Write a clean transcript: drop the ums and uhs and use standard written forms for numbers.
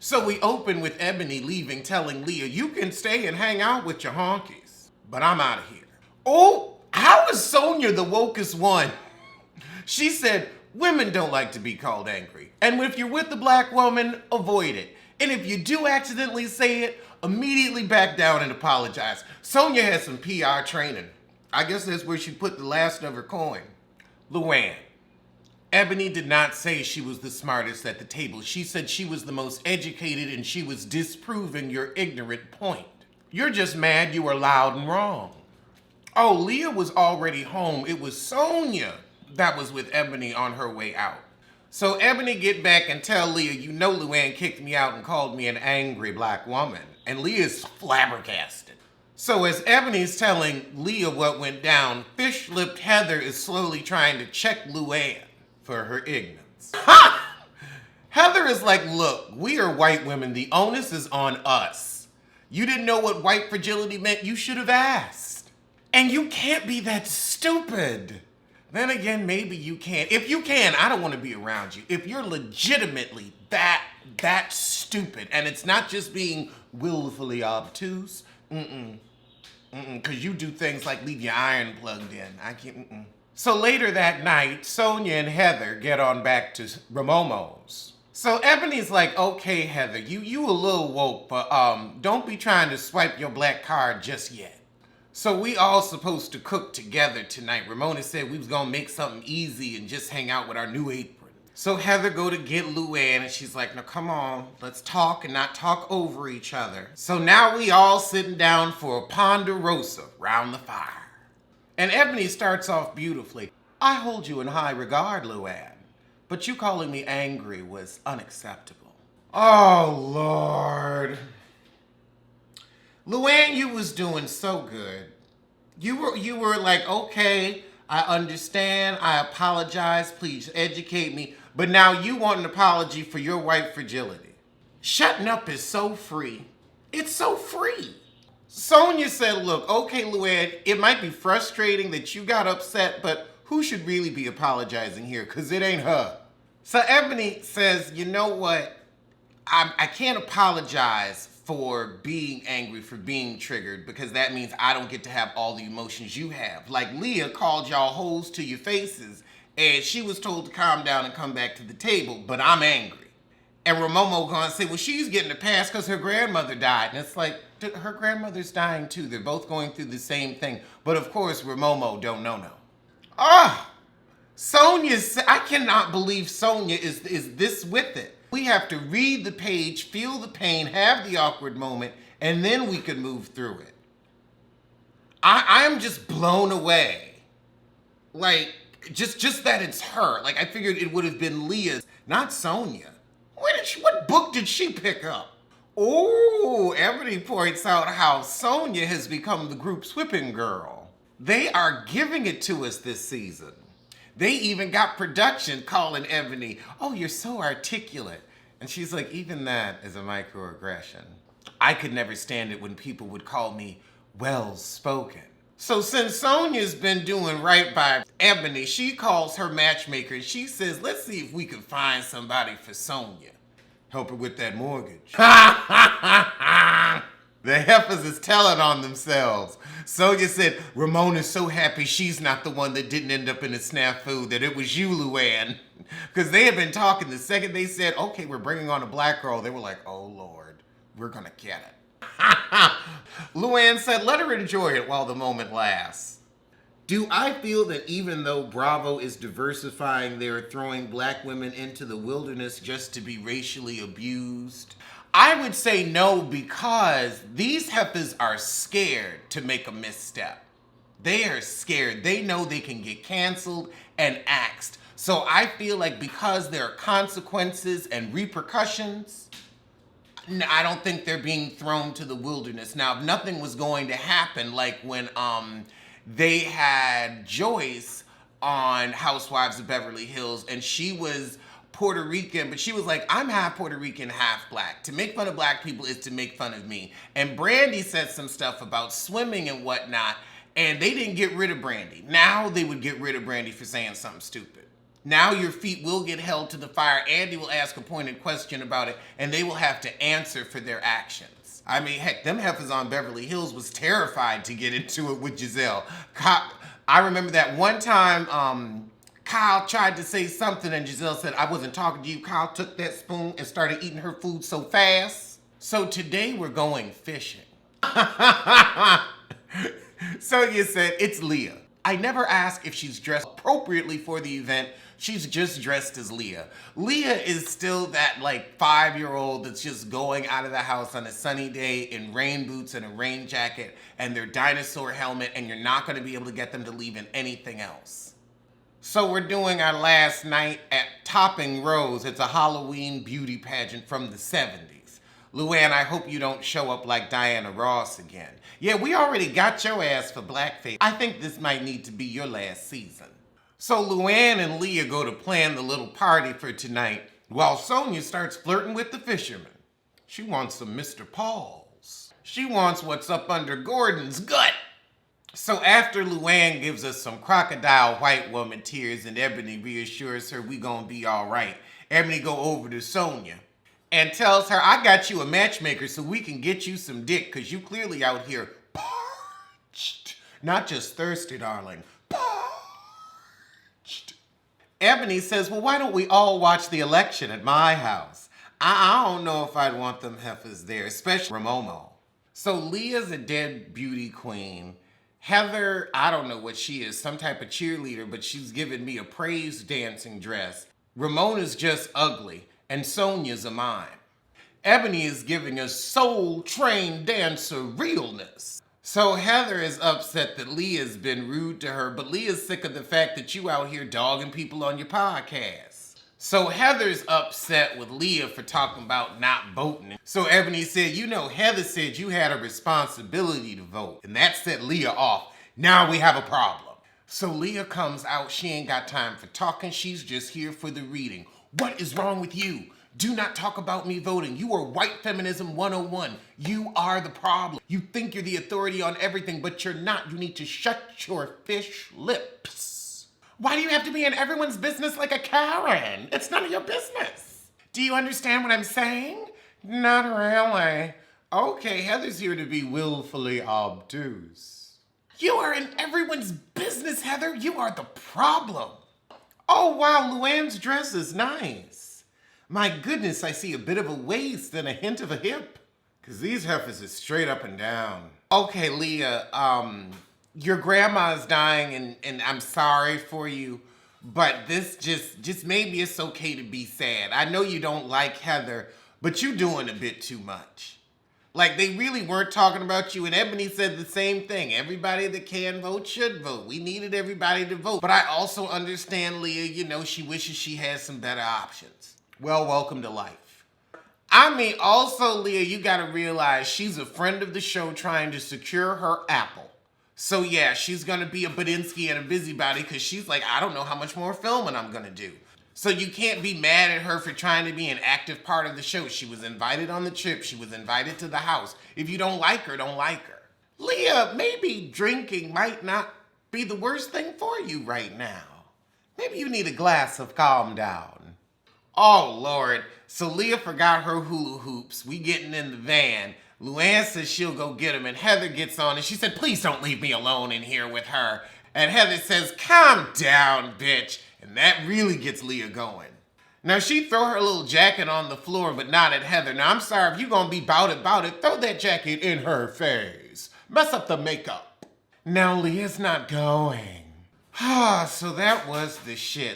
So we open with Ebony leaving, telling Leah, you can stay and hang out with your honkies, but I'm out of here. Oh, how is Sonia the wokest one? She said, women don't like to be called angry. And if you're with a black woman, avoid it. And if you do accidentally say it, immediately back down and apologize. Sonia has some PR training. I guess that's where she put the last of her coin. Luann. Ebony did not say she was the smartest at the table. She said she was the most educated and she was disproving your ignorant point. You're just mad you were loud and wrong. Oh, Leah was already home. It was Sonia that was with Ebony on her way out. So Ebony get back and tell Leah, you know Luann kicked me out and called me an angry black woman. And Leah's flabbergasted. So as Ebony's telling Leah what went down, fish-lipped Heather is slowly trying to check Luann for her ignorance. Ha! Heather is like, look, we are white women. The onus is on us. You didn't know what white fragility meant. You should have asked. And you can't be that stupid. Then again, maybe you can. If you can, I don't want to be around you. If you're legitimately that stupid, and it's not just being willfully obtuse, because you do things like leave your iron plugged in. I can't, So later that night, Sonia and Heather get on back to Ramomo's. So Ebony's like, okay, Heather, you a little woke, but don't be trying to swipe your black card just yet. So we all supposed to cook together tonight. Ramona said we was gonna make something easy and just hang out with our new apron. So Heather go to get Luann and she's like, no, come on, let's talk and not talk over each other. So now we all sitting down for a ponderosa round the fire. And Ebony starts off beautifully. I hold you in high regard, Luann, but you calling me angry was unacceptable. Oh, Lord. Luann, you was doing so good. You were like, okay, I understand, I apologize, please educate me. But now you want an apology for your white fragility. Shutting up is so free. It's so free. Sonia said, look, okay, Luann, it might be frustrating that you got upset, but who should really be apologizing here? Because it ain't her. So Ebony says, you know what? I can't apologize for being angry, for being triggered, because that means I don't get to have all the emotions you have. Like Leah called y'all hoes to your faces, and she was told to calm down and come back to the table, but I'm angry. And Ramomo gonna say, well, she's getting a pass because her grandmother died. And it's like, her grandmother's dying too. They're both going through the same thing. But of course, Ramomo don't know. I cannot believe Sonia is this with it. We have to read the page, feel the pain, have the awkward moment, and then we can move through it. I am just blown away. Like, just that it's her. Like, I figured it would have been Leah's, not Sonia. What book did she pick up? Oh, Ebony points out how Sonia has become the group's whipping girl. They are giving it to us this season. They even got production calling Ebony, oh, you're so articulate. And she's like, even that is a microaggression. I could never stand it when people would call me well-spoken. So since Sonia's been doing right by Ebony, she calls her matchmaker and she says, let's see if we can find somebody for Sonia. Help her with that mortgage. The heifers is telling on themselves. Sonia said, Ramona's so happy she's not the one that didn't end up in a snafu, that it was you, Luann. Because they had been talking the second they said, okay, we're bringing on a black girl. They were like, oh, Lord, we're going to get it. Luann said, let her enjoy it while the moment lasts. Do I feel that even though Bravo is diversifying, they're throwing black women into the wilderness just to be racially abused? I would say no, because these heifers are scared to make a misstep. They are scared. They know they can get canceled and axed. So I feel like because there are consequences and repercussions, I don't think they're being thrown to the wilderness. Now, if nothing was going to happen, like when they had Joyce on Housewives of Beverly Hills, and she was Puerto Rican, but she was like, I'm half Puerto Rican, half black. To make fun of black people is to make fun of me. And Brandy said some stuff about swimming and whatnot, and they didn't get rid of Brandy. Now they would get rid of Brandy for saying something stupid. Now your feet will get held to the fire. Andy will ask a pointed question about it, and they will have to answer for their actions. I mean, heck, them heifers on Beverly Hills was terrified to get into it with Giselle. I remember that one time, Kyle tried to say something and Giselle said, I wasn't talking to you. Kyle took that spoon and started eating her food so fast. So today we're going fishing. Sonia said, it's Leah. I never ask if she's dressed appropriately for the event. She's just dressed as Leah. Leah is still that like 5-year-old that's just going out of the house on a sunny day in rain boots and a rain jacket and their dinosaur helmet, and you're not going to be able to get them to leave in anything else. So we're doing our last night at Topping Rose. It's a Halloween beauty pageant from the 70s. Luann, I hope you don't show up like Diana Ross again. Yeah, we already got your ass for blackface. I think this might need to be your last season. So Luann and Leah go to plan the little party for tonight while Sonia starts flirting with the fisherman. She wants some Mr. Paul's. She wants what's up under Gordon's gut. So after Luann gives us some crocodile white woman tears and Ebony reassures her we gonna be all right, Ebony go over to Sonia and tells her, I got you a matchmaker so we can get you some dick, because you clearly out here parched. Not just thirsty, darling. Parched. Ebony says, well, why don't we all watch the election at my house? I don't know if I'd want them heifers there, especially Ramomo. So Leah's a dead beauty queen. Heather, I don't know what she is, some type of cheerleader, but she's giving me a praise dancing dress. Ramona's just ugly. And Sonia's a mime. Ebony is giving us soul-trained dancer realness. So Heather is upset that Leah's been rude to her, but Leah's sick of the fact that you out here dogging people on your podcast. So Heather's upset with Leah for talking about not voting. So Ebony said, you know, Heather said you had a responsibility to vote, and that set Leah off. Now we have a problem. So Leah comes out. She ain't got time for talking. She's just here for the reading. What is wrong with you? Do not talk about me voting. You are white feminism 101. You are the problem. You think you're the authority on everything, but you're not. You need to shut your fish lips. Why do you have to be in everyone's business like a Karen? It's none of your business. Do you understand what I'm saying? Not really. Okay, Heather's here to be willfully obtuse. You are in everyone's business, Heather. You are the problem. Oh, wow, Luann's dress is nice. My goodness, I see a bit of a waist and a hint of a hip. Because these heifers are straight up and down. Okay, Leah, your grandma's dying and I'm sorry for you. But this just maybe it's okay to be sad. I know you don't like Heather, but you're doing a bit too much. Like, they really weren't talking about you, and Ebony said the same thing. Everybody that can vote should vote. We needed everybody to vote. But I also understand Leah, you know, she wishes she had some better options. Well, welcome to life. I mean, also, Leah, you gotta realize she's a friend of the show trying to secure her apple. So yeah, she's gonna be a Badinsky and a busybody because she's like, I don't know how much more filming I'm gonna do. So you can't be mad at her for trying to be an active part of the show. She was invited on the trip. She was invited to the house. If you don't like her, don't like her. Leah, maybe drinking might not be the worst thing for you right now. Maybe you need a glass of calm down. Oh, Lord. So Leah forgot her hula hoops. We getting in the van. Luann says she'll go get them, and Heather gets on, and she said, please don't leave me alone in here with her. And Heather says, calm down, bitch. And that really gets Leah going. Now, she'd throw her little jacket on the floor, but not at Heather. Now, I'm sorry, if you're going to be bout it, throw that jacket in her face. Mess up the makeup. Now, Leah's not going. So that was the shit.